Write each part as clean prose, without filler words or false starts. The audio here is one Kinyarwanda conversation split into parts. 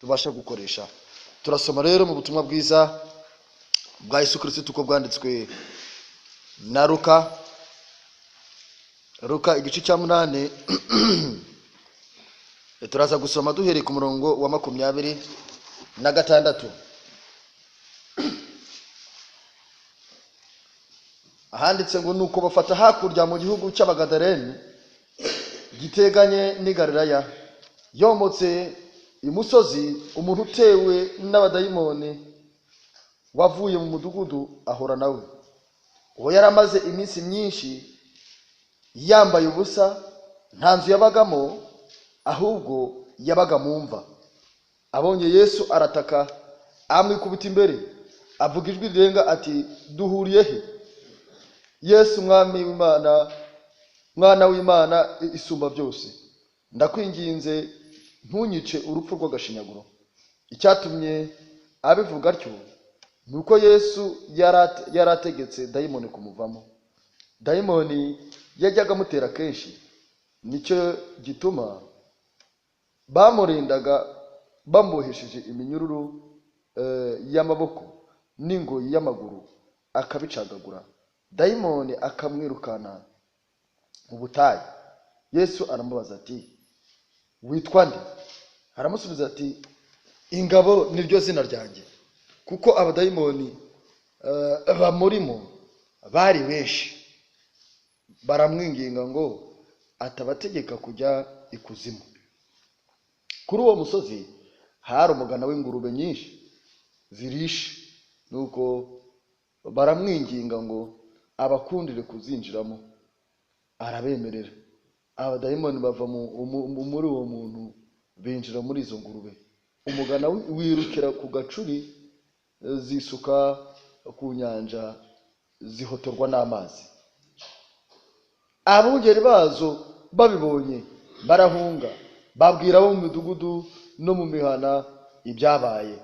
tubasha gukoresha. Turasoma rero mu butumwa bwiza bwa Yesu Kristo uko bwanditswe na Luka igice cya 8. Turaza gusoma duhereye ku murongo wa 26. Ahanditse ngo nuko bafata hakurya mu gihugu cy'Abagadareni giteganye n'i Galilaya, yomotse imusozi umuntu utewe n'abadayimoni wavuye mu mudugudu ahora nawe. Uwo yaramaze iminsi myinshi yambaye ubusa, nta nzu yabagamo, ahubwo yabaga mu mva. Abonye Yesu arataka, amwikubita imbere, avuga ijwi rirenga ati, duhuriye he? Yesu mwami w'Imana, mwana w'Imana isumba byose, ndakwinginze ntunyice urupfu rw'agashinyaguro. Icyatumye abivuga atyo nuko Yesu yarategetse dayimoni kumuvamo. Dayimoni yajyaga amutera kenshi, nicyo gituma bamurindaga bamuhesheje iminyururu y'amaboko n'ingoyi y'amaguru akabicagagura. Dayimoni akamwirukana mu butayu. Yesu aramubaza ati, witwa nde? Aramusubiza ati, Ingabo niryo zina ryanjye, kuko abadayimoni bamurimo bari benshi. Baramwinginga ngo atabategeka kujya ikuzimu. Kuri uwo musozi hari umugana w'ingurube nyinshi zirisha, nuko baramwinginga ngo abakundire kuzinjiramo. Arabemerera. Abadayimoni bava muri uwo muntu binjira muri izo ngurube. Umugana wirukira ku gacuri, zisuka ku nyanja, zihotorwa n'amazi. Abungeri bazo babibonye barahunga, babwira abo mu midugudu no mu mihana ibyabaye.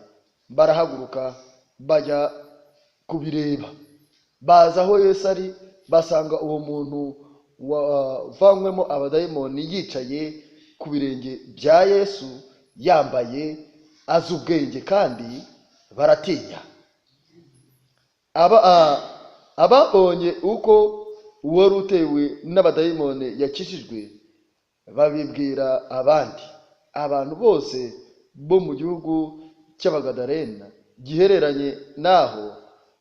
Barahaguruka bajya kubireba. Baza aho Yesu ari, basanga uwo muntu wavanywemo abadayimoni yicaye ku birenge bya Yesu, yambaye, azi ubwenge, kandi baratinya. Ababonye uko uwari utewe n'abadayimoni yakijijwe babibwira abandi. Abantu bose bo mu gihugu cy'Abagadareni gihereranye naho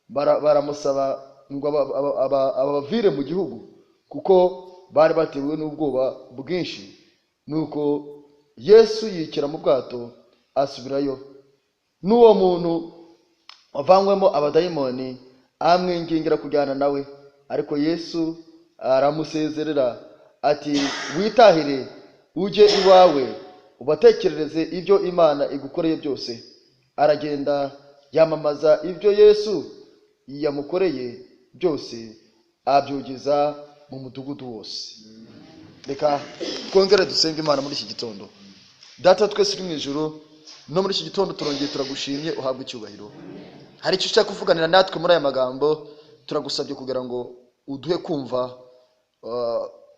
baramusaba ngo abavire mu gihugu, kuko bari batewe n'ubwoba bwinshi. Nuko Yesu yikira mu bwato asubirayo. N'uwo muntu wavanywemo abadayimoni amwingingira kujyana nawe, ariko Yesu aramusezerera ati, witahire ujye iwawe, ubatekerereze ibyo Imana igukoreye byose. Aragenda yamamaza ibyo Yesu yamukoreye byose, abyogeza mu mudugudu wose. Reka twongere dusenge Imana muri iki gitondo. Data twese uri mu ijuru, no muri iki gitondo turongeye turagushimye, uhabwe icyubahiro. Hari icyo ushaka kuvuganira natwe muri aya magambo, turagusabye kugira ngo uduhe kumva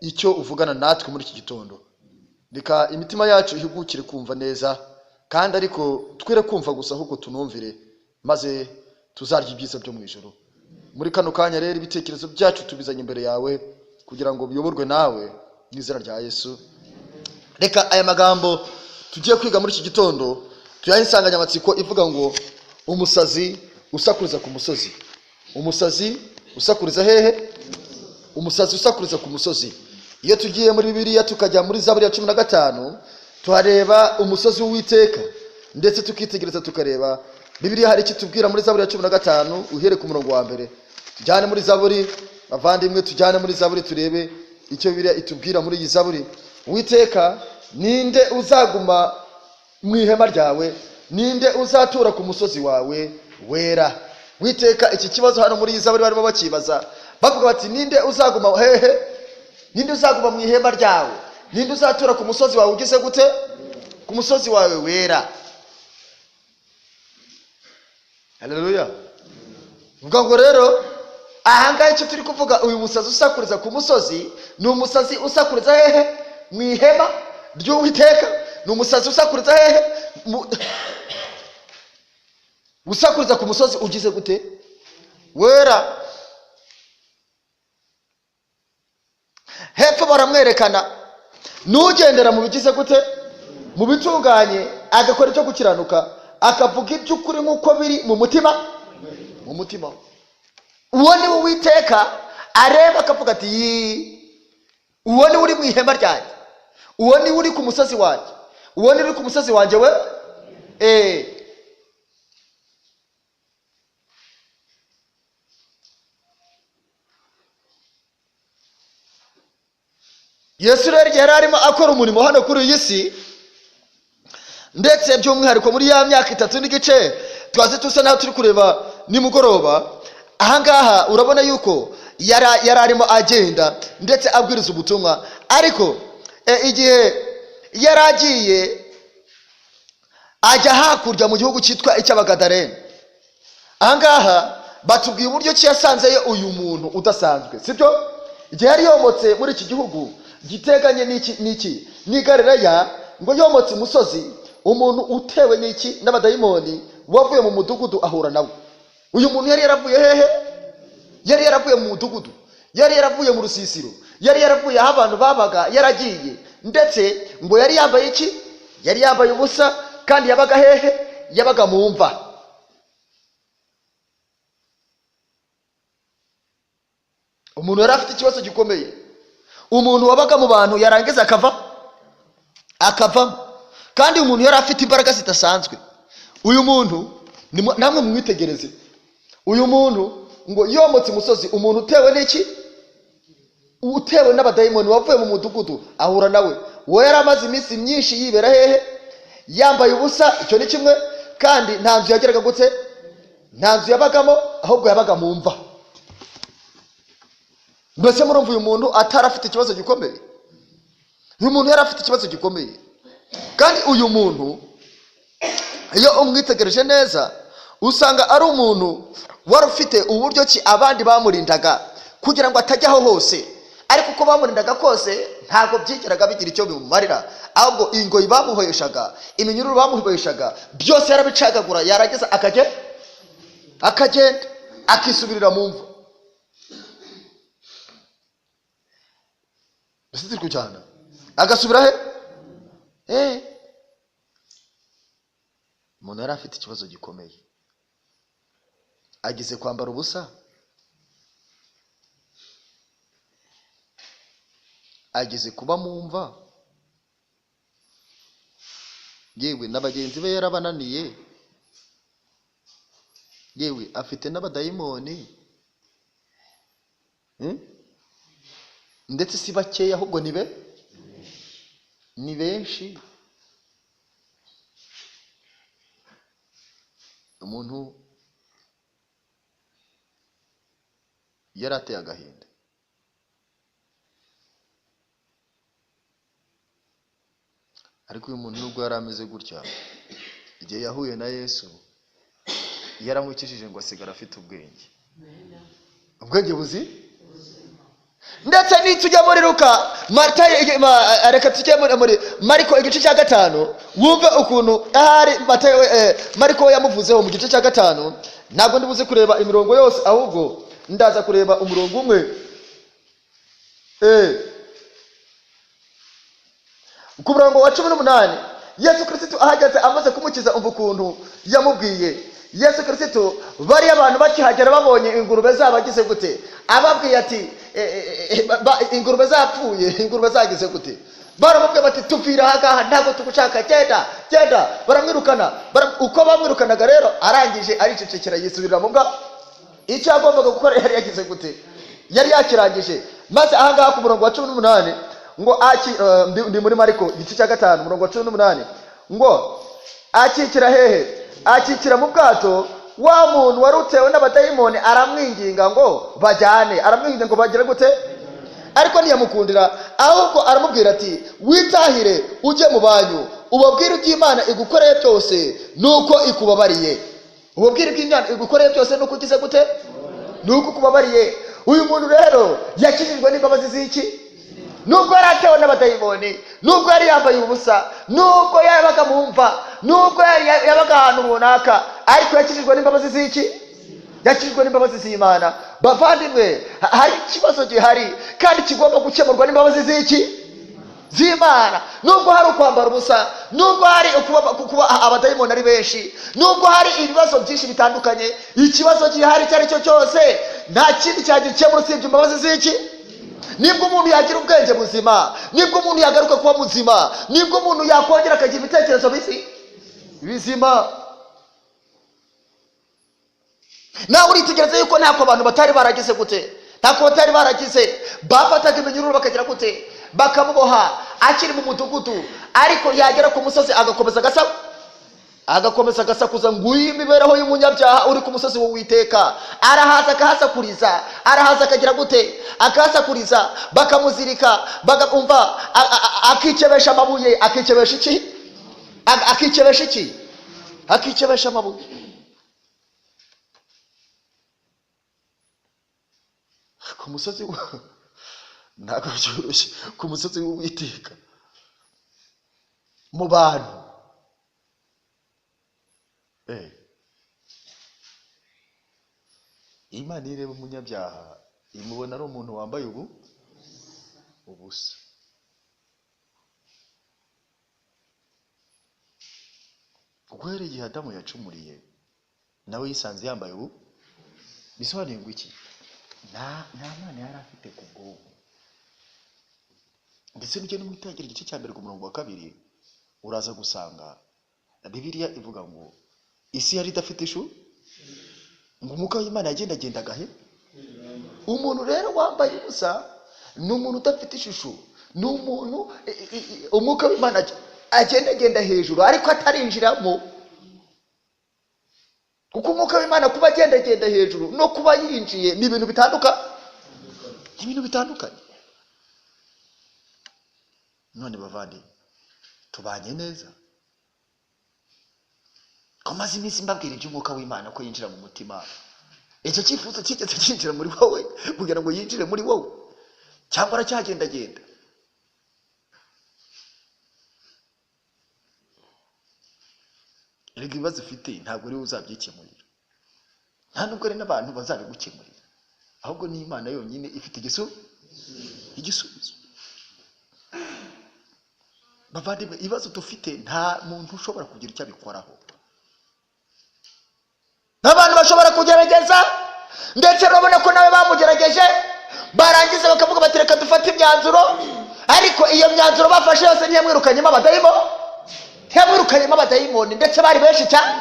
icyo uvugana natwe muri iki gitondo. Reka imitima yacu ihugukire kumva neza, kandi ariko twere kumva gusa, ahubwo tunumvire, maze tuzarya ibyiza byo mu ijuru. Muri kano kanya rero ibitekerezo byacu tubizanye imbere yawe kugira ngo biyoborwe nawe mu izina rya Yesu. Reka aya magambo tugiye kwiga muri iki gitondo tuyahe insanganyamatsiko ivuga ngo umusazi usakuriza ku musozi. Umusazi usakuriza hehe? Umusazi usakuriza ku musozi. Iyo tugiye muri Bibiliya tukajya muri Zaburi ya 15, tuhareba umusozi w'Uwiteka, ndetse tukitegereza tukareba Bibiliya hari icyo tubwira muri Zaburi ya 15 uhere ku murongo wa mbere. Tujyane muri Zaburi bavandimwe, tujyane muri Zaburi turebe icyo Bibiliya itubwira muri iyi Zaburi. Uwiteka, ninde uzaguma mu ihema ryawe? Ninde uzatura ku musozi wawe wera? Uwiteka, iki kibazo hano muri iyi Zaburi barimo bakibaza, bavuga bati, ninde uzaguma hehe? Ninde uzaguma mu ihema ryawe? Ninde uzatura ku musozi wawe ugize gute? Ku musozi wawe wera. Haleluya. Vuga ngo rero ahangahe icyo turi kuvuga, uyu musazi usakuriza ku musozi ni umusazi usakuriza hehe? Mu ihema ry'Uwiteka. Ni umusazi usakuriza hehe? gusakuriza ku musozi ugize gute? Wera. Hepfo baramwerekana n'ugendera mu bigize gute? Mu bitunganye, agakora icyo gukiranuka, akavuga iby'ukuri nk'uko biri mu mutima. Mu mutima uwo ni Uwiteka areba akavuga ati uwo ni uri mu ihema ryanjye, uwo ni uri ku musozi wanjye, uwo ni uri ku musozi wanjye we. Yesu rero igihe yari arimo akora umurimo hano kuri iyi si, ndetse by'umwihariko muri ya myaka 3 n'igice twaze tusa naho turi kureba nimugoroba, ahangaha urabona yuko yari arimo agenda ndetse abwiriza ubutumwa. Ariko igihe yari agiye ajya hakurya mu gihugu cyitwa icy'Abagadarene, ahangaha batubwiye uburyo ki yasanzeyo uyu muntu udasanzwe, sibyo? Igihe yari yomotse muri iki gihugu giteganye n'iki ni Galilaya, ngo yomotse umusozi, umuntu utewe n'iki n'abadayimoni wavuye mu mudugudu ahura nawe. Uyu muntu yari yaravuye hehe? Yari yaravuye mu mudugudu, yari yaravuye mu rusisiro, yari yaravuye aho abantu babaga yaragiye, ndetse ngo yari yambaye iki? Yari yambaye ubusa, kandi yabaga hehe? Yabaga mu mva. Umuntu yari afite ikibazo gikomeye, umuntu wabaga mu bantu yarangiza akavamo, kandi umuntu yari afite imbaraga zidasanzwe. Uyu muntu namwe mwitegereze, uyu muntu ngo yomotse umusozi, umuntu utewe n'iki? Utewe n'abadayimoni wavuye mu mudugudu ahura nawe. Uwo yari amaze iminsi myinshi yibera hehe? Yambaye ubusa, icyo ni kimwe, kandi nta nzu yageraga gute? Nta nzu yabagamo, ahubwo yabaga mu mva. Mbese murumva uyu muntu atarafite ikibazo gikomeye? Uyu muntu yari afite ikibazo gikomeye, kandi uyu muntu iyo umwitegereje neza usanga ari umuntu wari ufite uburyo ki abandi bamurindaga kugira ngo atajyaho hose. Ariko uko bamurindaga kose ntabwo byigeraga bigira icyo bimumarira, ahubwo ingoyi bamuheshaga, iminyururu bamuheshaga, byose yarabicagagura, yarageza akagenda akisubirira mu mva. Bisi kujyana agasubira he? Umuntu yari afite ikibazo gikomeye, agize kwambara ubusa, agize kuba mu mva, yewe n'abagenzi be yarabananiye, yewe afite n'abadayimoni, ndetse si bakeya ahubwo ni benshi. Umuntu yari ateye agahinda. Ariko uyu muntu nubwo yari ameze gutya, igihe yahuye na Yesu yaramukijije ngo asigara afite ubwenge. Ubwenge buzi? Ndetse nitujya muri Luka, reka tujye muri Mariko igice cya 5, wumve ukuntu ahari Mariko yamuvuzeho mu gice cya 5. Ntabwo ndibuze kureba imirongo yose, ahubwo ndaza kureba umurongo umwe. Ku murongo wa 18, Yesu Kristo ahagaze amaze kumukiza, umva ukuntu yamubwiye. Yesu Kristo bari abantu bakihagera babonye ingurube zabagize gute, ababwiye ati ingurube zapfuye, ingurube zagize gute. Baramubwiye bati tupfira hagaha, ntabwo tugushaka, genda. Baramwirukana. Uko bamwirukanaga rero arangije aricecekera yisubirira mu mva. Icyo agombaga gukora yari yagize gute? Yari yakirangije. Maze ahangaha ku murongo wa 18 ngo ndi muri Mariko igice cya 5 umurongo wa 18, ngo akikira hehe? Akikira mu bwato, wa muntu wari utewe n'abadayimoni aramwinginga ngo bajyane, aramwinginga ngo bagire gute? Ariko ntiyamukundira, ahubwo aramubwira ati witahire ujye mu banyu, ubabwire iby'Imana igukoreye byose nuko ikubabariye. Ubabwire iby'Imana igukoreye byose nuko ugize gute? Nuko kubabariye. Uyu muntu rero yakijijwe n'imbabazi z'iki? Nubwo yari atewe n'abadayimoni, nubwo yari yambaye ubusa, nubwo yabaga mu mva, nubwo yabaga ahantu runaka, ariko yakijijwe n'imbabazi z'iki? Yakijijwe n'imbabazi z'Imana. Bavandimwe, hari ikibazo gihari kandi kigomba gukemurwa n'imbabazi z'iki? Z'Imana. Nubwo hari ukwambara ubusa, nubwo hari kuba abadayimoni ari benshi, nubwo hari ibibazo byinshi bitandukanye, ikibazo gihari icyo ari cyo cyose nta kindi cyagikemura usibye imbabazi z'iki? Nibwo umuntu yagira ubwenge buzima, nibwo umuntu yagaruka kuba muzima, nibwo umuntu yakongera akagira ibitekerezo bizima. Nawe uritegereza yuko ntako abantu batari baragize gute? Ntako batari baragize, bafataga iminyururu bakagira gute? Bakamuboha akiri mu mudugudu, ariko yagera ku musozi agakomeza agasakuza ngo imibereho y'umunyabyaha uri ku musozi w'Uwiteka. Arahaza akahasakuriza, arahaza akagira gute? Akahasakuriza, bakamuzirika, bakumva akikebesha amabuye. Akikebesha iki? Akikebesha iki? Akikebesha amabuye. Ku musozi ntabwo byoroshye, ku musozi w'Uwiteka, mu bantu. Imana ireba umunyabyaha imubona ari umuntu wambaye ubusa. Guhera igihe Adamu yacumuriye, nawe yisanze yambaye bisobanuye ngo iki? Nta Mana yari afite ku bwonko. Ndetse n'icyo ni mu Itangiriro igice cya 1 ku murongo wa 2 uraza gusanga Bibiliya ivuga ngo isi yari idafite ishu, ngo umwuka w'Imana yagendagendaga he. Umuntu rero wambaye ubusa ni umuntu udafite ishusho, ni umuntu umwuka w'Imana agendagenda hejuru ariko atarinjiramo. Kuko umwuka w'Imana kuba agendagenda hejuru no kuba yinjiye ni ibintu bitandukanye. None bavandi, tubanye neza? Ko maze iminsi mbabwira iby'umwuka w'Imana ko yinjira mu mutima. Icyo cyifuzo kigeze cyinjira muri wowe kugira ngo yinjire muri wowe, cyangwa aracyagendagenda? Erega ibibazo ufite ntabwo ari wowe uzabyikemurira, nta nubwo ari n'abantu bazabigukemurira, ahubwo ni Imana yonyine ifite igisubizo. Bavandimwe, ibibazo dufite nta muntu ushobora kugira icyo abikoraho. N'abantu bashobora kugerageza, ndetse urabona ko nawe bamugerageje, barangiza bakavuga bati reka dufate imyanzuro, ariko iyo myanzuro bafashe yose ntiyamwirukanyemo abadayimoni, ndetse bari benshi cyane.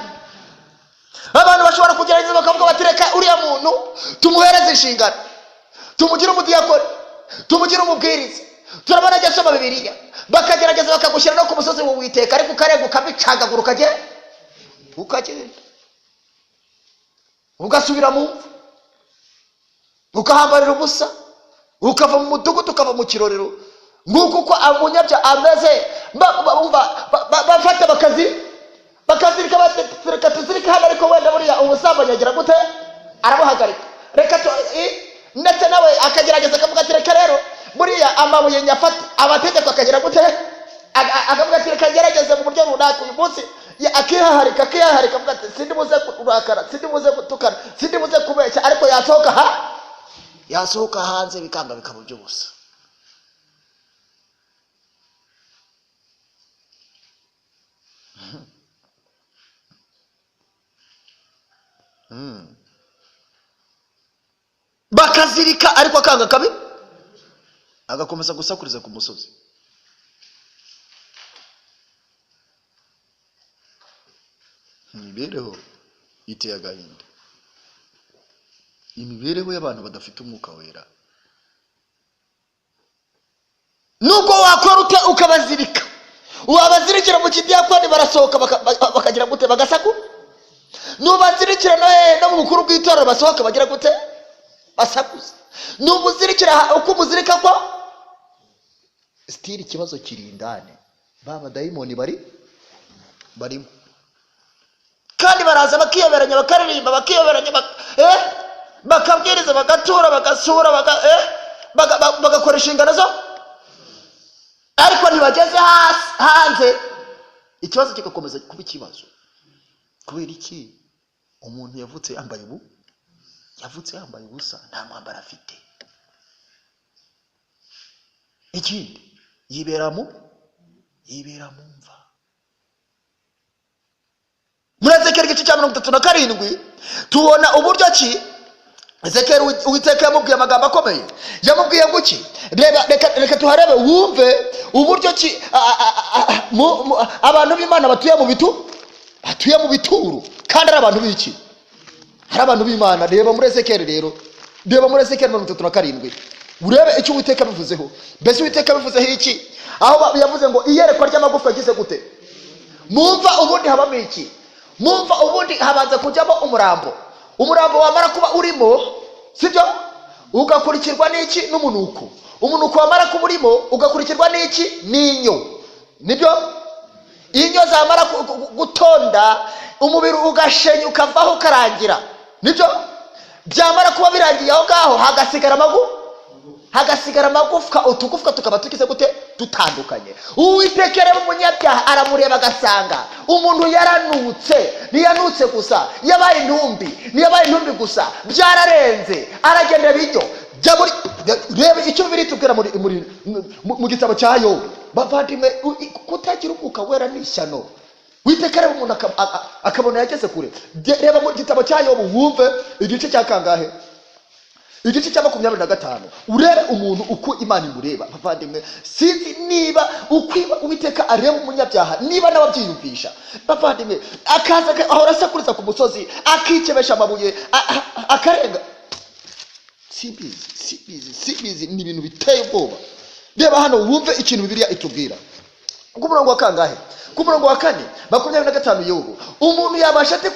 Abantu bashobora kugerageza bakavuga bati reka uriya muntu tumuhereze inshingano, tumugire umudiyakoni, tumugire umubwiriza, turabona ajya asoma Bibiliya, bakagerageza bakagushyira no ku musozi w'Uwiteka, ariko ukarega ukabicagagura ukagenda ugasubira mu mva, ukahambarira ubusa, ukava mu mudugudu, ukava mu kirorero. Nguko uko umunyabyaha ameze. Bafata bakazirika reka tuzirika hano, ariko wenda buriya ubusambanyi agira gute? Arabuhagarika. Ndetse nawe akagerageza akavuga ati reka rero buriya amabuye nyafata, abategeko akagira gute? Akavuga ati reka ngerageze mu buryo runaka uyu munsi, akihaharika avuga ati sindi buze kurakara, sindi buze gutukana, sindi buze kubeshya, ariko yasohoka hanze bikanga bikaba by'ubusa. Bakazirika ariko akanga kabi, agakomeza gusakuriza ku musozi. Imibereho iteye agahinda, imibereho y'abantu badafite umwuka wera. Nuko wakora ute ukabazirika? Wabazirikira mu kidiyakoni barasohoka bakagira gute? Bagasaku. Nubazirikira no mu bukuru bw'itorero basohoka bagira gute? Basakuza. Nubuzirikira uko umuzirika ko stili ikibazo kirindane, baba dayimoni barimo, kandi baraza bakiyoberanya, bakaririmba, bakiyoberanya, bakabwiriza, bagatura, bagasura, bagakora inshingano zo, ariko ntibageze hanze ikibazo kigakomeza kuba ikibazo. Kubera iki? umuntu yavutse yambaye ubusa nta mwambaro afite. Ikindi yibera mu mva. Muri Ezekiyeli igice cya 37 tubona uburyo ki Ezekiyeli Uwiteka yamubwiye amagambo akomeye. Yamubwiye ngo iki? Reka tuharebe wumve uburyo ki abantu b'Imana batuye mu bituro kandi ari abantu b'iki? Hari abantu b'Imana. Reba muri Ezekiyeli rero. Reba muri Ezekiyeli 37 urebe icyo Uwiteka bivuzeho. Mbese Uwiteka bivuzeho iki? Aho yavuze ngo iyerekwa ry'amagufwa agize gute? Mumva ubundi habamo iki? Mumva ubundi habanza kujyamo umurambo. Umurambo wamara kuba urimo, sibyo? Ugakurikirwa n'iki? N'umunuko. Umunuko wamara kuba urimo ugakurikirwa n'iki? N'inyo. Nibyo? Inyo zamara gutonda umubiri ugashenya ukavaho ukarangira. Nibyo? Byamara kuba birangiye aho ngaho hagasigara amagufwa, utugufwa tukaba tukize gute? Dutandukanye. Uwiteka rero umunyabyaha aramureba agasanga umuntu yaranutse, ntiyanutse gusa, yabaye intumbi gusa, byararenze, aragenda bijyo. Reba icyo biri tubwira mu gitabo cya Yobu. Bavandimwe, kutagira umwuka wera n'ishyano. Uwiteka rero umuntu akabona yageze kure. Reba mu gitabo cya Yobu wumve igice cya kangahe? Igice cya 25. Urebe umuntu uko Imana imureba. Bavandimwe, sinzi niba Uwiteka areba umunyabyaha niba nababyiyumvisha. Bavandimwe, akaza ahora asakuriza ku musozi, akikebesha amabuye, akarenga. Sibizi ni ibintu biteye ubwoba. Reba hano wumve ikintu Bibiliya itubwira. Ku murongo wa kangahe? Ku murongo wa 4 25 Yobu. Umuntu yabasha ate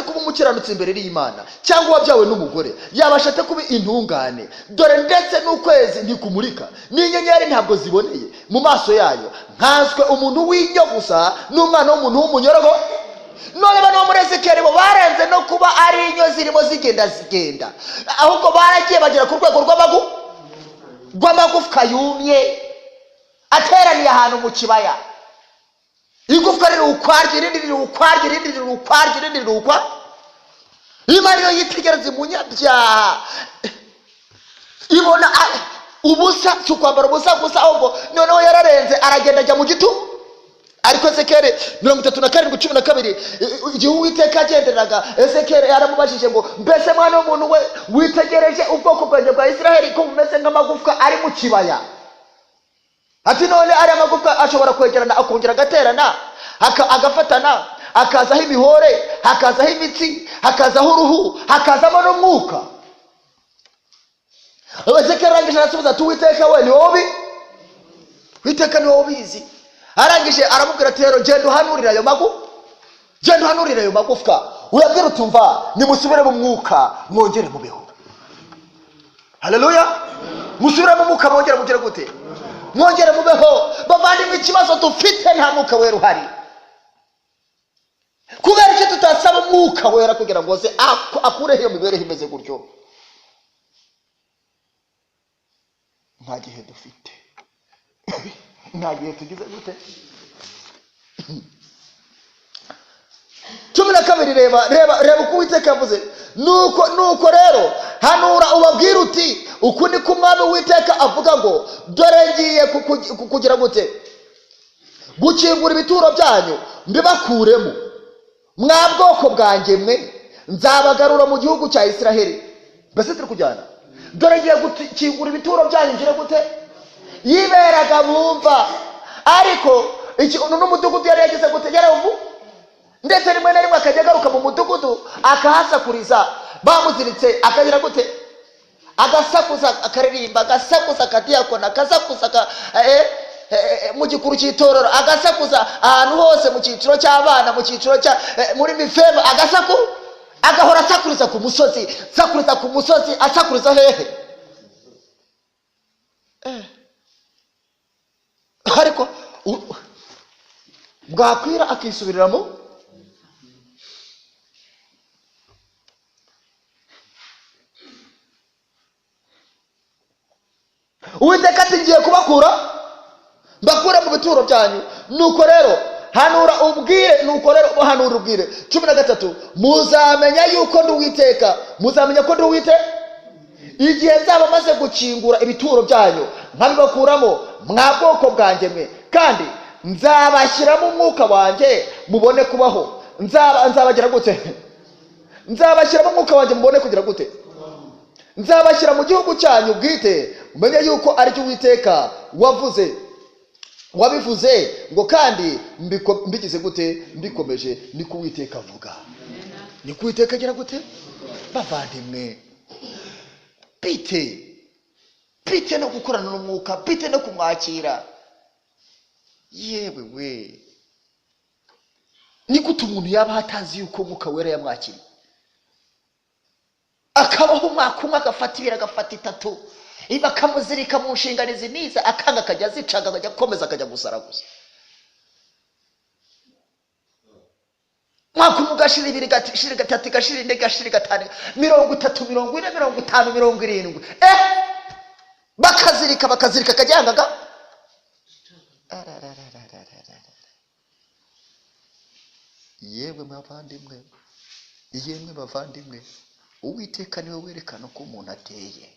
kuba umukiranutsi imbere y'Imana, cyangwa wabyawe n'umugore yabasha ate kuba intungane? Dore ndetse n'ukwezi ntikumurika, n'inyenyeri ntabwo ziboneye mu maso yayo. Nkanswe umuntu w'inyo gusa n'umwana w'umuntu w'umunyorogo. None bano muri Ezekiyeli bo barenze no kuba ari inyo zirimo zigenda, ahubwo baragiye bagera ku rwego rw'amagufwa yumye ateraniye ahantu mu kibaya. Igufwa riri ukwaryo, irindi riri ukwaryo. Imana yo yitegereza umunyabyaha ibona ubusa, si ukwambara ubusa gusa, ahubwo noneho yararenze aragenda ajya mu gitu. Ariko Ezekiyeli 37:12 igihe Uwiteka agenderaga, Ezekiyeli yaramubajije ngo mbese mwana w'umuntu we witegereje ubwoko bwanjye bwa Isiraheli ko bumeze nk'amagufwa ari mu kibaya? Ati none ari amagufwa ashobora kwegerana akongera agaterana agafatana, hakazaho imihore, hakazaho imitsi, hakazaho uruhu, hakazamo n'umwuka. Ezekiyeli arangije arasubiza ati Uwiteka we ni wowe Uwiteka ni wowe ubizi. Arangije aramubwira ati rero genda uhanurire ayo magufwa, uyabwira utumva nimusubire mu mwuka mwongere mubeho. Haleluya. Musubire mu mwuka mwongere mugire gute? Mwongere mubeho. Bavandimwe, ikibazo dufite nta mwuka wera uhari. Kubera iki tutasaba umwuka wera kugira ngo ze akureho iyo mibereho imeze gutyo? Nta gihe dufite. Nta gihe tugize gute? 12 reba uko Uwiteka yavuze. Nuko rero hanura ubabwira uti uku ni ko Umwami Uwiteka avuga ngo dore ngiye kugira gute? Gukingura ibituro byanyu mbibakuremo, mwa bwoko bwanjye mwe, nzabagarura mu gihugu cya Isiraheli. Mbese turi kujyana? Dore ngiye gukingura ibituro byanyu ngire gute? Yiberaga bumva, ariko n'umudugudu yari yagize gute? Yaravu. Ndetse rimwe na rimwe akajya agaruka mu mudugudu akahasakuriza, bamuziritse akagira gute? Agasakuza, akaririmba, agasakuza akadiyakona, agasakuza mu gikuru cy'itorero, agasakuza ahantu hose, mu cyiciro cy'abana, mu cyiciro muri mifema, agahora asakuriza ku musozi, asakuriza hehe? Ariko bwakwira akisubiriramo. Uwiteka ati ngiye kubakura mbakure mu bituro byanyu. Nuko rero hanura ubwire. Nuko rero hanura ubwire. 13 muzamenya yuko ndi Uwiteka. Muzamenya ko ndi Uwiteka igihe nzaba maze gukingura ibituro byanyu nkabibakuramo mwa bwoko bwanjye mwe, kandi nzabashyiramo umwuka wanjye mubone kubaho. Nzabagira gute? Nzabashyiramo umwuka wanjye mubone kugira gute? Nzabashyira mu gihugu cyanyu bwite, umenye yuko ari cyo Uwiteka wabivuze ngo kandi mbigize gute? Mbikomeje. Ni ko Uwiteka avuga. Ni ko Uwiteka agira gute? Bavandimwe, bite no gukorana n'umwuka, bite no kumwakira. Yewe we, ni gute umuntu yaba hatazi yuko Mwuka Wera yamwakiriye, akabaho umwaka umwe, agafata ibiri, agafata itatu, bakamuzirika mu nshingano niza, akanga akajya azicaga, akajya gukomeza, akajya gusara gusa. Mwaka umwe ugashira, ibiri gashira, gatatu gashira, ine gashira, gatanu, 30, 40, 50, 70. Bakazirika akajyangaga. Yewe bavandimwe, Uwiteka niwe werekana ko umuntu ateye.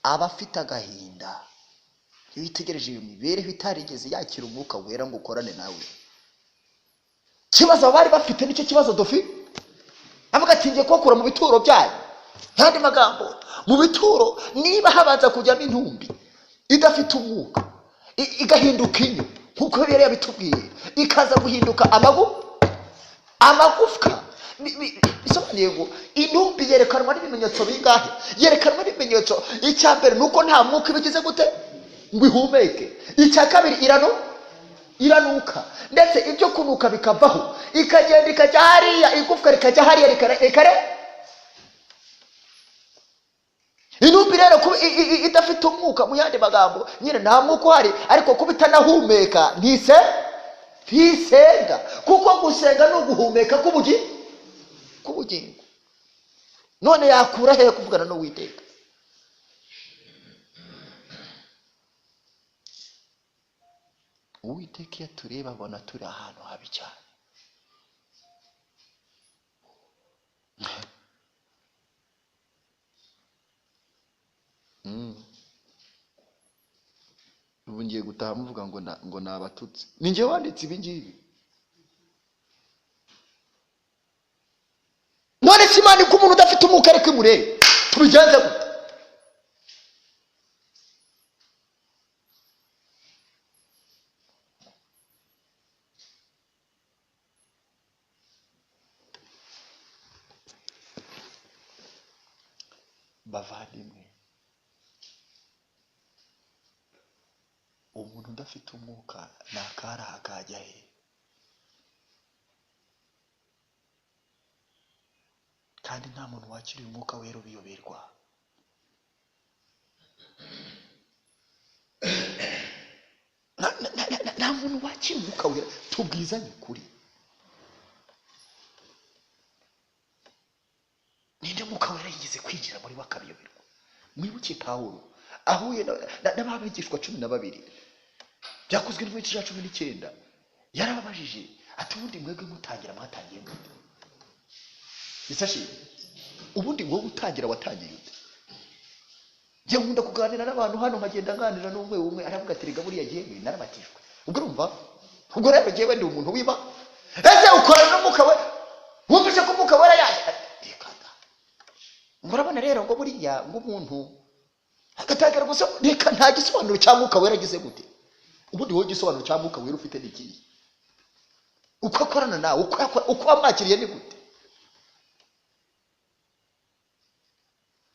Aba afite agahinda iyo yitegereje iyo mibereho itarigeze yakira Umwuka Wera ngo ukorane nawe. Kibazo bari bafite nicyo kibazo dufite. Avuga ati ngiye kokura mu bituro byanyu. Yandi magambo, mu bituro niba habanza kujyamo intumbi idafite umwuka, igahinduka inyo nkuko yari yabitubwiye, ikaza guhinduka amagufwa. Bisobanuye ngo intumbi yerekanwa n'ibimenyetso bingahe? Yerekanwa n'ibimenyetso. Icya mbere nuko nta mwuka ibigize gute ngo ihumeke. Icya kabiri iranuka, ndetse ibyo kunuka bikavaho, ikagenda ikajya hariya, igufwa rikajya hariya, rikare. Intumbi rero kuba idafite umwuka, mu yandi magambo nyine nta mwuka uhari, ariko kuba itanahumeka ntisenga, kuko gusenga ni uguhumeka k'ubugingo. None yakura hehe kuvugana n'Uwiteka? Uwiteka iyo tureba abona turi ahantu habi cyane. Ubu ngiye gutaha muvuga ngo nabatutse. Ni njye wanditse ibi ngibi. None si Imana ko umuntu udafite umwuka ariko imurebe, tubigenze gute? Bavandimwe, umuntu udafite umwuka nakara akajya he? Kandi nta muntu wakiriye Umwuka Wera ubiyoberwa. Nta muntu wakiriye Umwuka Wera, tubwizanye ukuri. Ninde Mwuka Wera yigeze kwinjira muri we akabiyoberwa? Mwibuke Pawulo ahuye n'ababigishwa 12, byakozwe mu gice cya 19. Yarababajije ati ubundi mwebwe mutangira mwatangiye gute? Isashi, ubundi wowe utangira watangiye ute? Njye nkunda kuganira n'abantu hano, nkagenda nganira n'umwe aravuga ati rega buriya yewe narabatijwe. Ubwo urumva? Ubwo rero jewe ndi umuntu wiba. Ese ukora n'Umwuka Wera? Wumvise ko Umwuka Wera yaje? Murabona rero ngo buriya ngo umuntu agatangira gusa reka nta gisobanuro cya Mwuka Wera agize gute. Ubundi wowe gisobanuro cya Mwuka Wera ufite n'iki? Uko akorana nawe, uko wamwakiriye ni gute?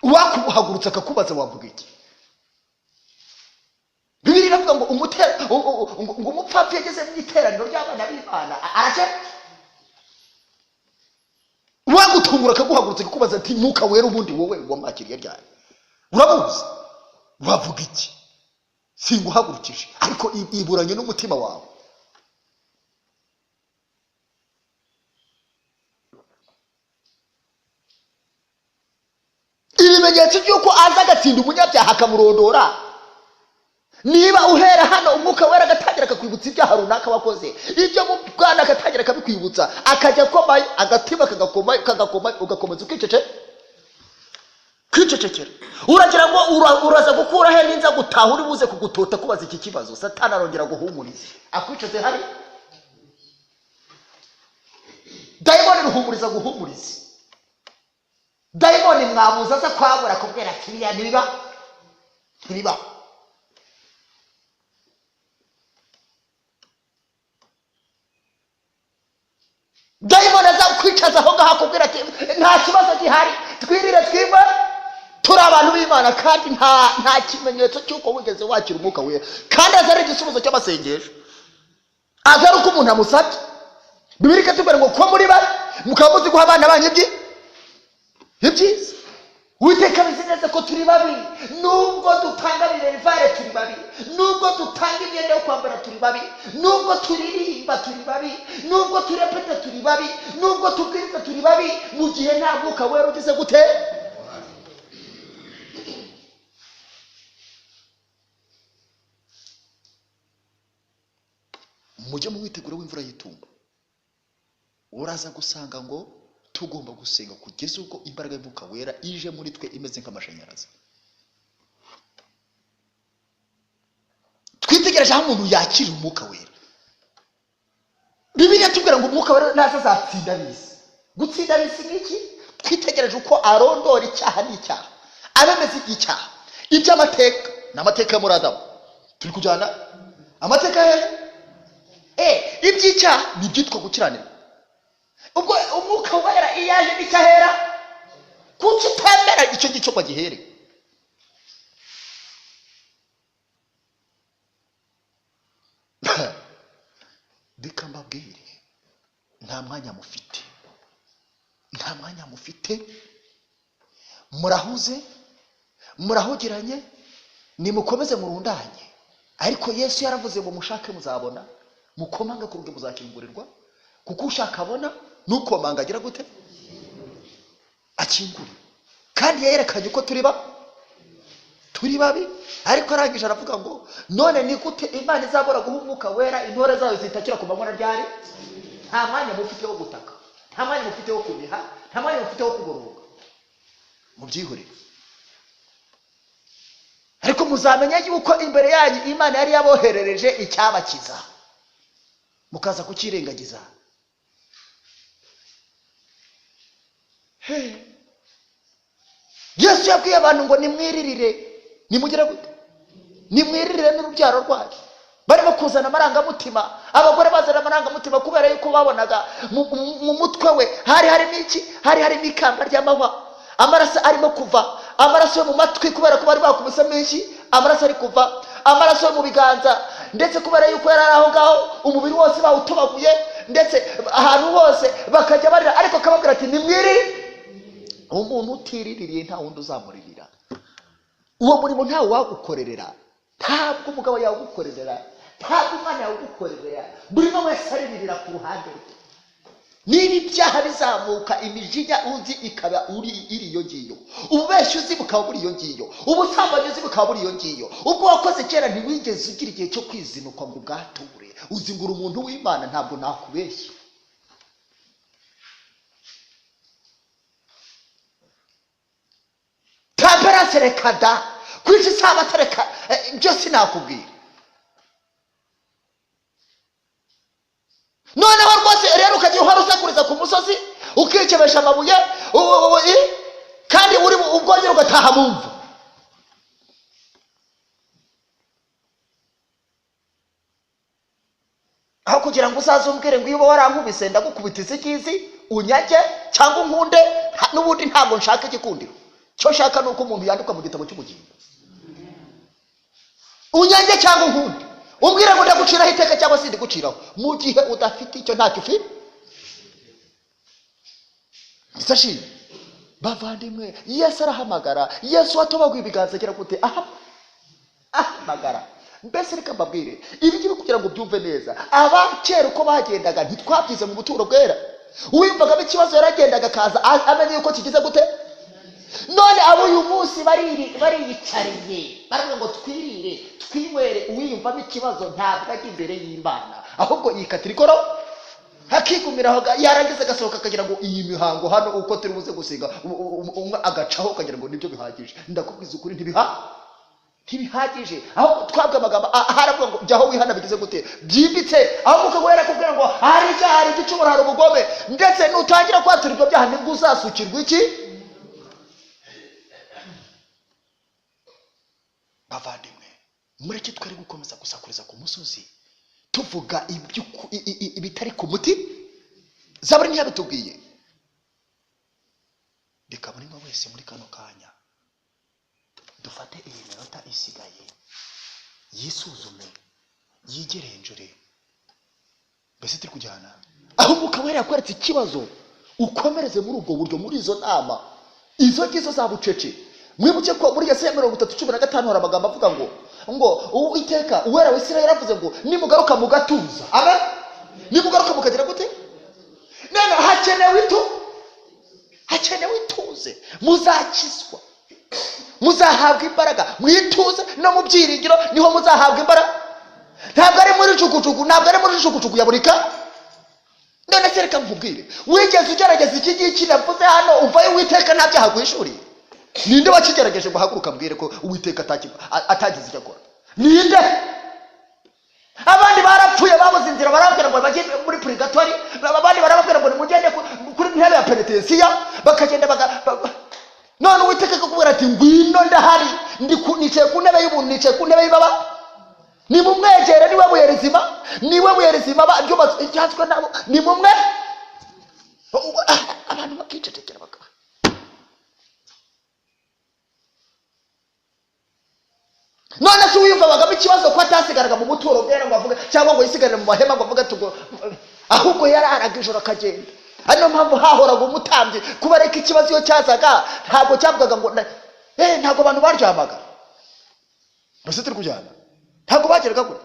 Wakuhagurutsa akakubaza wavuga iki? Bibiri iravuga ngo umupfapfa yageze mu iteraniro ry'abana b'Imana araje wagutungura akaguhagurutsa akakubaza ati Mwuka Wera ubundi wowe wamwakiriye ryari? Uramuzi? Wavuga iki? Singuhagurukije, ariko iburanye n'umutima wawe. Ibimenyetso by'uko aza agatsinda umunyabyaha akamurondora niba uhera hano umwuka wera agatangira akakwibutsa ibyaha runaka wakoze, ibyo mu bwana agatangira akabikwibutsa, akajya akomayo agatima kagakoma ugakomeza kwicecekera. Uragira ngo uraza gukura he ninza gutaha uri buze kugutota kubaza iki kibazo? Satani arongera guhumuriza akwicaze hari. Dayimoni ruhumuriza guhumuriza. Dayimoni mwabuza aza kwabura kubwira ati biriya ntibiba. Dayimoni aza kwicaza aho ngaho akubwira ati nta kibazo gihari, twirire twimwe, turi abantu b'Imana, kandi nta kimenyetso cy'uko wigeze wakira umwuka wera, kandi aza ari igisubizo cy'amasengesho, aza ari uko umuntu amusabye. Bibiri ikatubwira ngo ko muri bari mukaba muzi guha abana banyu ibyiza. Uwiteka abizi neza ko turi babi, nubwo dutanga minerivare turi babi, nubwo dutanga imyenda yo kwambara turi babi, nubwo turirimba turi babi, nubwo turepeta turi babi, nubwo tubwiriza turi babi, mu gihe nta mwuka wera ugize gute. Mujye mu witegura w'imvura y'itumba. Uraza gusanga ngo tugomba gusenga kugeza ubwo imbaraga y'umwuka wera ije muri twe imeze nk'amashanyarazi. Twitegereje aho umuntu yakira umwuka wera. Bibiliya tubwira ngo umwuka wera naza azatsinda bisi. Gutsinda bisi n'iki? Twitegereje uko arondora icyaha n'icyaha, abemeza iby'icyaha, iby'amateka n'amateka ya muri Adamu. Turi kujyana amateka iby'icyaha n'ibyitwa gukiranira. Ubwo umwuka wera iyaje n'icyahera, kuki utemera icyo ngicyo ngo gihere? Reka mbabwire, nta mwanya mufite, murahuze, murahugiranye, nimukomeze murundanye. Ariko Yesu yaravuze ngo mushake muzabona, mukomanga ku rugi muzakingurirwa, kuko ushaka abona, nukomanga agira gute? Akingura. Kandi yerekanye uko turi babi, ariko arangije aravuga ngo none ni gute Imana izabora guha umwuka wera intore zayo zitakira ku manywa na ryari? Nta mwanya mufite wo gutaka, nta mwanya mufite wo kubiha, nta mwanya mufite wo kuboroga. Mubyihorere. Ariko muzamenya yuko imbere yanyu Imana yari yaboherereje icyabakiza, mukaza kukirengagiza. Yesu yabwiye abantu ngo nimwiririre, nimugire gute? Nimwiririre n'urubyaro rwacu. Barimo kuzana amarangamutima, abagore bazana amarangamutima kubera yuko babonaga mu mutwe we harimo iki? Harimo ikamba ry'amahwa, amaraso arimo kuva, amaraso yo mu matwi kubera ko bari bakubise menshi, amaraso ari kuva, amaraso yo mu biganza, ndetse kubera yuko yari aho ngaho umubiri wose bawutobaguye, ndetse ahantu hose bakajya barira. Ariko akababwira ati nimwirire. Umuntu utiriririye nta wundi uzamuririra. Uwo murimo ntawe wagukorerera, ntabwo umugabo yawugukorera, ntabwo umwana yawugukorera, buri umwe wese aririra ku ruhande rwe. Niba ibyaha bizamuka, imijinya uzi ikaba iri iyo ngiyo, ububeshyi uzi bukaba buri iyo ngiyo, ubusambanyi uzi bukaba buri iyo ngiyo. Ubwo wakoze kera ntiwigeze ugira igihe cyo kwizinukwa ngo ubwature. Uzi ngo uri umuntu w'Imana, ntabwo nakubeshya. Temperance rekada kwisi saba tereka byose nakubwira. Noneho rwose rero ukagiye uhora usakuriza ku musozi ukikebesha amabuye kandi uri ubwongera ugataha mu mva. Aho kugira ngo uzazumbwire ngo iyo warankubise ndagukubita izikizi unyage cyangwa unkunde, n'ubundi ntabwo nshaka igikundiro. Cyo shaka nuko umuntu yandika mu gitabo cy'ubugingo. Unyange cyangwa unkunde, umbwire ngo ndaguciraho iteka cyangwa sindi guciraho, mu gihe udafite icyo ntacyo ufite. Isashi bavandimwe, Yesu arahamagara. Yesu watobaguye ibiganza agira gute? Ahamagara. Mbese reka mbabwire ibi ngibi kugira ngo byumve neza. Abakera uko bagendaga ntitwabyize mu buturo bwera. Uwimvaga ikibazo yaragendaga akaza amenye yuko kigize gute? none abo uyu munsi bariyicariye baravuga ngo twirire twinywere, uwiyumvamo ikibazo ntabwo ajya imbere y'Imana, ahubwo yikatira ikoro hakigumira aho, yarangiza agasohoka akagira ngo iyi mihango hano uko turi buze gusenga umwe agacaho ukagira ngo nibyo bihagije. Ndakubwiza ukuri ntibihagije. Aho twabwa amagambo haravuga ngo jyaho wihana bigize gute byimbitse, aho mukagwera kubwira ngo hari icyaha, hari igicumuro, hari ubugome, ndetse nutangira kwatura ibyo byaha nibwo uzasukirwa iki. Bavandimwe, mureke twere gukomeza gusakuriza ku musozi tuvuga ibitari ku muti. Zaburi ntiyabitubwiye. Reka buri umwe wese muri kano kanya dufate iyi minota isigaye yisuzume, yigerenjure, mbese turi kujyana aho Umwuka Wera yakweretse ikibazo, ukomereze muri ubwo buryo, muri izo nama izo ngizo za bucece. Mwibuke ko muri Yesaya 30:15 hari amagambo avuga ngo Uwiteka Uwera wa Isirayeli yaravuze ngo nimugaruka mugatuza. Amen. Nimugaruka mukagira gute? None hakenewe ituze, muzakizwa, muzahabwa imbaraga, mwituze no mu byiringiro niho muzahabwa imbaraga. Ntabwo ari muri jugujugu, ntabwo ari muri jugujugu ya burika. None se reka nkubwire, wigeze ugerageza iki ngiki navuze hano uvayo Uwiteka nta byaha gwishuriye? Ninde wakigerageje ngo haguruka mbwire ko Uwiteka atagize icyo akora? Ninde? Abandi barapfuye babuze inzira, barabwira ngo bajye muri purgatori, abandi barababwira ngo nimugende kuri ntebe ya penitensiya, bakagenda none Uwiteka akakubwira ati ngwino ndahari, nicaye ku ntebe y'ubuntu, nicaye ku ntebe y'ibaba, nimumwegere, niwe buye rizima byubatswe icyatwe nabo, nimumwe. Abantu bakicecekera bakaba none se wiyumva bagamo ikibazo ko atasigaraga mu muturo bwera ngo avuge, cyangwa ngo yisigarire mu mahema ngo avuge tugo, ahubwo yararaga ijoro akagenda. Hano mpamvu hahoraga umutambyi, kubera ko ikibazo iyo cyazaga ntabwo cyavugaga ngo ntabwo abantu baryamaga. Mbese turi kujyana, ntabwo bageraga kure.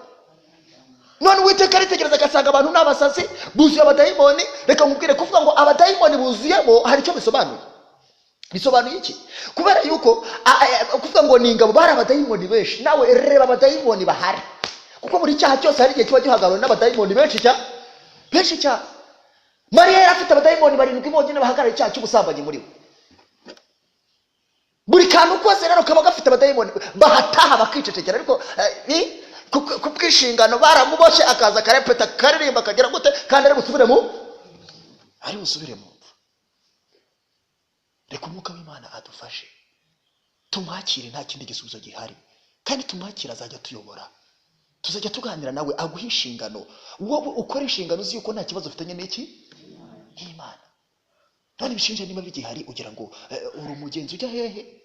None Uwiteka aritegereza agasanga abantu n'abasazi buzuye abadayimoni. Reka nkubwire, kuvuga ngo abadayimoni buzuyemo hari icyo bisobanuye iki? Kubera yuko kuvuga ngo ni ingabo, bari abadayimoni benshi. Nawe reba abadayimoni bahari, kuko buri cyaha cyose hari igihe kiba gihagarariwe n'abadayimoni benshi cyane. Mariya yari afite abadayimoni 7 bonyine bahagarariye icyaha cy'ubusambanyi muri we. Buri kantu kose rero kaba gafite abadayimoni bahataha bakicecekera, ariko ku bw'inshingano baramuboshe, akaza karepeta karirimba akagira gute, kandi ari busubire mu. Reka Umwuka w'Imana adufashe tumwakire, nta kindi gisubizo gihari, kandi tumwakire azajya tuyobora, tuzajya tuganira nawe, aguha inshingano, wowe ukora inshingano uzi yuko nta kibazo ufitanye n'Imana. None ibishinja niba bigihari ugira ngo uri umugenzi ujya hehe?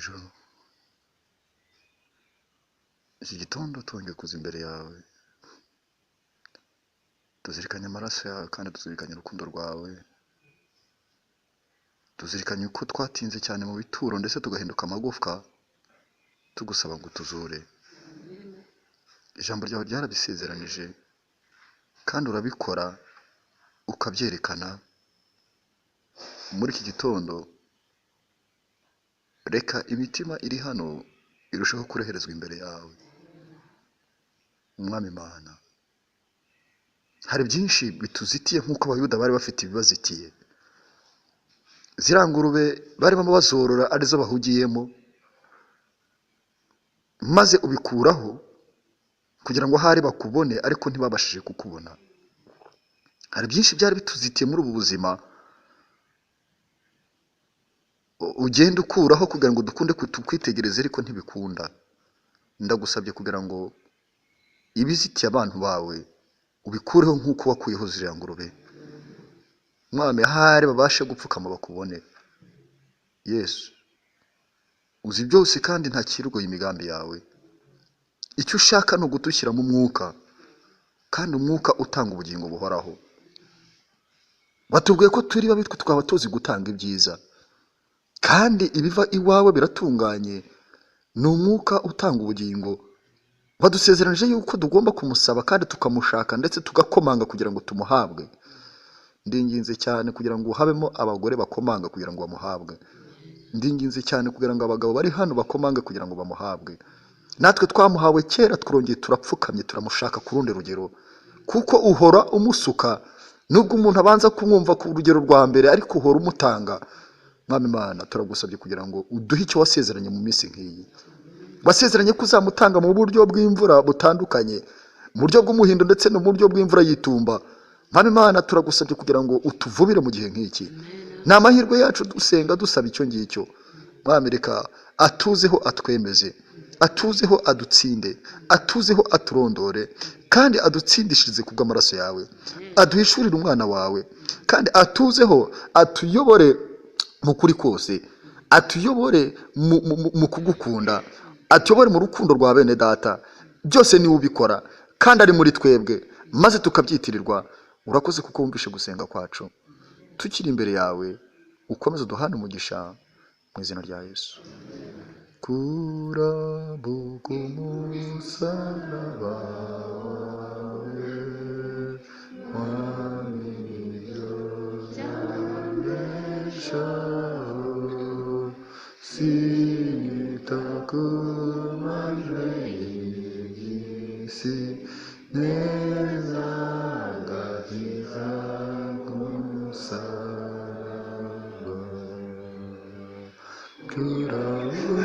ijuru, iki gitondo twongeye kuza imbere yawe, tuzirikanye amaraso yawe kandi tuzirikanye urukundo rwawe, tuzirikanye uko twatinze cyane mu bituro ndetse tugahinduka amagufwa, tugusaba ngo tuzure. Ijambo ryawe ryarabisezeranije kandi urabikora ukabyerekana. Muri iki gitondo reka imitima iri hano irushaho kureherezwa imbere yawe, Umwami Imana. Hari byinshi bituzitiye nk'uko abayuda bari bafite ibibazitiye. Ziriya ngurube barimo bazorora arizo bahugiyemo, maze ubikuraho kugira ngo ahari bakubone ariko ntibabashije kukubona. Hari byinshi byari bituzitiye muri ubu buzima ugenda ukuraho kugira ngo dukunde tukwitegereze ariko ntibikunda. Ndagusabye kugira ngo ibizitiye abantu bawe ubikureho nk'uko wakuyeho ziriya ngurube. Mwami, ahari babashe gupfukama bakubone. Yesu, uzi byose kandi nta kirugoye imigambi yawe. Icyo ushaka ni ugudushyira mu mwuka, kandi umwuka utanga ubugingo buhoraho. Batubwiye ko turi babi twe twaba tuzi gutanga ibyiza, kandi ibiva iwawe biratunganye. Ni umwuka utanga ubugingo. Badusezeranije yuko tugomba kumusaba kandi tukamushaka ndetse tugakomanga kugira ngo tumuhabwe. Ndinginze cyane kugira ngo habemo abagore bakomanga kugira ngo bamuhabwe. Ndinginze cyane kugira ngo abagabo bari hano bakomanga kugira ngo bamuhabwe. Natwe twamuhawe kera, twongeye turapfukamye turamushaka ku rundi rugero, kuko uhora umusuka. Nubwo umuntu abanza kumwumva ku rugero rwa mbere, ariko uhora umutanga. Mwami Imana, turagusabye kugira ngo uduhe icyo wasezeranye mu minsi nk'iyi. Wasezeranye ko uzamutanga mu buryo bw'imvura butandukanye, mu buryo bw'umuhindo ndetse no mu buryo bw'imvura y'itumba. Mwami Imana, turagusabye kugira ngo utuvubire mu gihe nk'iki. Ni amahirwe yacu dusenga dusaba icyo ngicyo. Mwami, reka atuzeho atwemeze, atuzeho adutsinde, atuzeho aturondore, kandi adutsindishirize kubw'amaraso yawe. Aduhishurire umwana wawe, kandi atuzeho atuyobore mu kuri kose, atuyobore mu kugukunda, atuyobore mu rukundo rwa bene data. Byose niwe ubikora kandi ari muri twebwe, maze tukabyitirirwa. Urakoze kuko wumvishe gusenga kwacu. Tukiri imbere yawe, ukomeze uduhane umugisha mu izina rya Yesu. Kurabuka umusaraba wawe, Mwami, byabeshaho, sinita ku majwi y'isi, neza agakiza k'umusaraba. Kurabuka